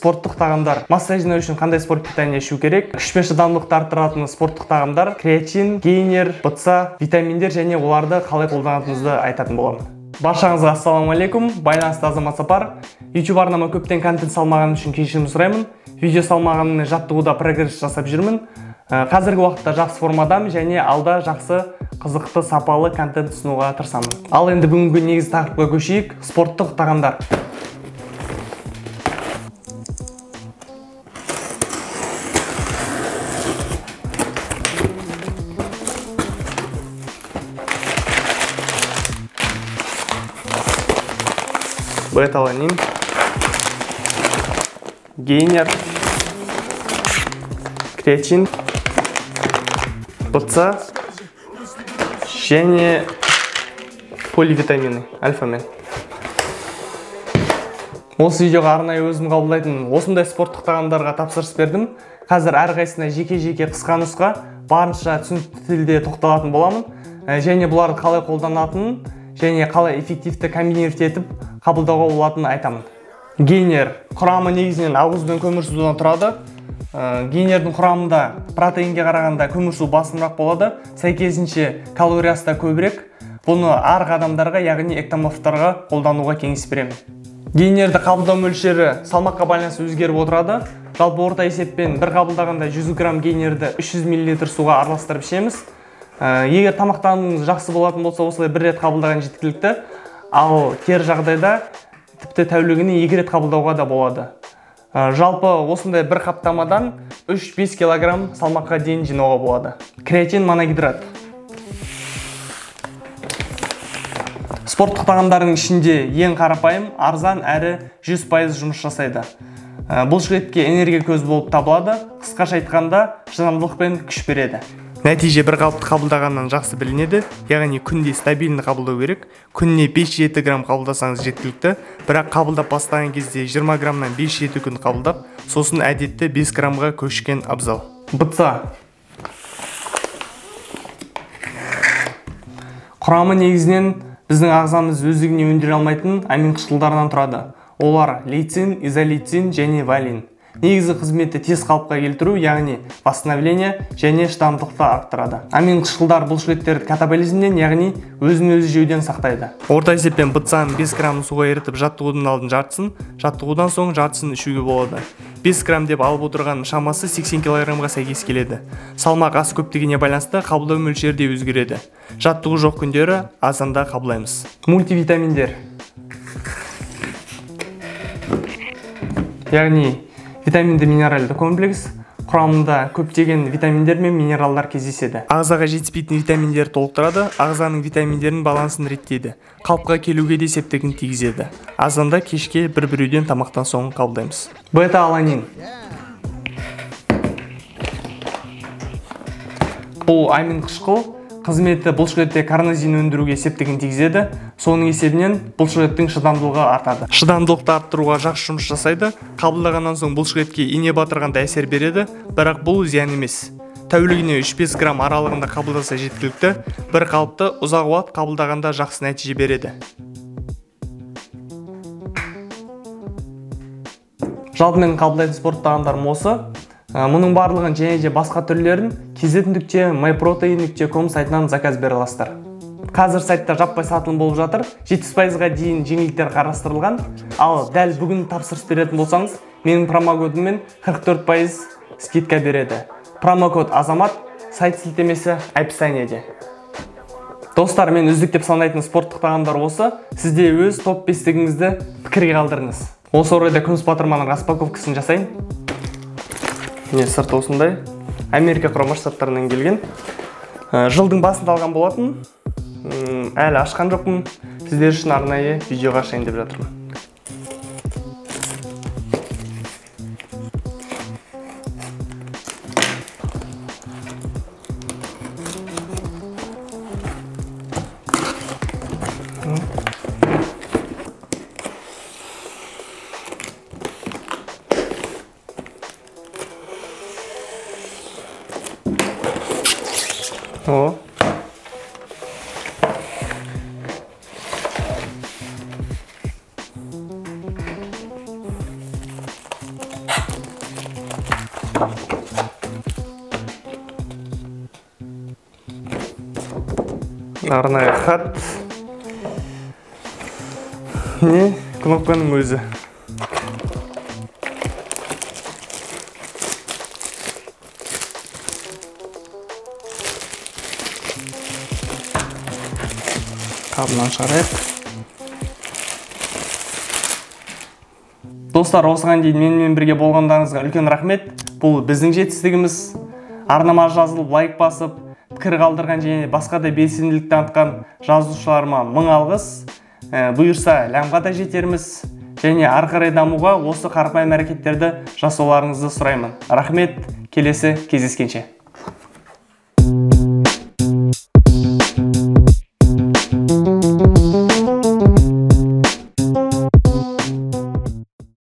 спорттық тағамдар. Масса жинау үшін қандай спорт питание ішу керек? Күш пен шыдамдылықты арттыратын спорттық тағамдар, креатин, гейнер, БЦА, витаминдер және оларды қалай қолданатыныңызды айтатын боламын. Баршаңызға ассалаумалейкум, байланысты Азамат Сапар. YouTube арнама көптен контент салмағаным үшін кешірім сұраймын. Видео салмағанымның жаттығуда прогресс жасап жүрмін. Қазіргі уақытта жақсы формадам және алда жақсы қызықты сапалы контент ұсынуға тырысамын. Ал енді бүгінгі негізгі тақырыпқа көшейік. Спорттық тағамдар. Бета-аланин, гейнер, креатин, БЦА және поливитамины, альфа-мен. Осы видеоға арнайы өзім қабылдайтын осындай спорттық тағамдарға тапсырыс бердім. Қазір әрқайсысына жеке-жеке қысқа нұсқа барынша түсінікті тілде тоқталатын боламын. Және бұларды қалай қолданатынын және қалай эффективті комбинировать етіп қабылдауға болатынын айтамын. Гейнер құрамы негізінен ақуыз бен көмірсудан тұрады. Гейнердің құрамында протеинге қарағанда көмірсу басымырақ болады, сәйкесінше калориясы да көбірек. Бұны арғы адамдарға, яғни эктоморфтарға қолдануға кеңес беремін. Гейнерді қабылдау мөлшері салмаққа байланысты өзгеріп отырады. Жалпы орта есеппен бір қабылдағанда 100 грамм гейнерді 300 мл суға араластырып ішеміз. Егер тамақтануыңыз жақсы болатын болса, осылай бір рет қабылдаған жеткілікті. Ал кері жағдайда тіпті тәулігіне 2 рет қабылдауға да болады. Жалпы осындай бір қаптамадан 3-5 кг салмаққа дейін жинауға болады. Креатин моногидрат. Спорттық тағамдардың ішінде ең қарапайым, арзан әрі 100% жұмыс жасайды. Бұлшықетке энергия көзі болып табылады. Қысқаша айтқанда шыдамдылық пен күш береді. Нәтиже бір қалыпты қабылдағаннан жақсы білінеді, яғни күнде стабильный қабылдау керек. Күніне 5-7 грамм қабылдасаңыз жеткілікті, бірақ қабылдап бастаған кезде 20 граммнан 5-7 күн қабылдап, сосын әдетті 5 граммға көшкен абзал. БЦА. Құрамы негізінен біздің ағзамыз өздігінен өндіре алмайтын амин қышқылдарынан тұрады. Олар лейцин, изолейцин және валин. Негізгі қызметті тез қалыпқа келтіру, яғни восстановление және шыдамдылықты арттырады. Амин қышқылдар бұлшықеттерді катаболизмнен, яғни өзін-өзі жеуден сақтайды. Орта есеппен БЦАны 5 грамм суға ерітіп жаттығудың алдын жартысын, жаттығудан соң жартысын ішуге болады. 5 грамм деп алып отырған шамасы 80 кг-ға сәйкес келеді. Салмақ аз көптігіне байланысты қабылдау мөлшері де өзгереді. Жаттығу жоқ күндері азанда қабылдаймыз. Мультивитаминдер. Яғни витаминді минералды комплекс, құрамында көптеген витаминдер мен минералдар кездеседі. Ағзаға жетіспейтін витаминдер толықтырады, ағзаның витаминдерінің балансын реттейді. Қалыпқа келуге де септігін тигізеді. Азанда кешке бір-бірден тамақтан соң қабылдаймыз. Бета-аланин. Бұл амин қышқыл қызметі бұлшықетте карнозин өндіруге септігін тигізеді. Соның есебінен бұлшықеттің шыдамдылығы артады. Шыдамдылықты арттыруға жақсы жұмыс жасайды. Қабылдағаннан соң бұлшықетке ине батырғанда әсер береді, бірақ бұл зиян емес. Тәулігіне 3-5 грамм аралығында қабылдаса жеткілікті, бір қалыпты ұзақ уақыт қабылдағанда жақсы нәтиже береді. Жалпы мен қабылдайтын спорт тағамдарым осы. Мұның барлығын және де басқа түрлерін kz.myprotein.com сайтынан заказ бере аласыздар. Қазір сайтта жаппай сатылым болып жатыр, 70%-ға дейін жеңілдіктер қарастырылған. Ал дәл бүгін тапсырыс беретін болсаңыз, менің промокодыммен 44% скидка береді. Промокод Азамат, сайт сілтемесі описаниеде. Достар, мен үздік деп санайтын спорттық тағамдар осы. Сізде өз топ 5-тігіңізді пікірге қалдырыңыз. Осы орайда күміс батырманың распаковкасын жасайын. Сырты осындай. Америка құрама штаттарынан келген. Жылдың басында алған болатын. Әлі ашқан жоқпын. Сіздер үшін арнайы видеоға ашайын деп жатырмын. О. Арнайы хат. Не, кнопканың өзі. Қабынан шығарайық. Достар, осыған дейін менімен бірге болғандарыңызға үлкен рахмет. Бұл біздің жетістігіміз. Арнама жазылып, лайк басып, пікір қалдырған және басқа да белсенділік танытқан жазушыларыма мың алғыс. Бұйырса, лямға да жетерміз. Және ары қарай дамуға осы қарапайым әрекеттерді жасауларыңызды сұраймын. Рахмет, келесі кездескенше.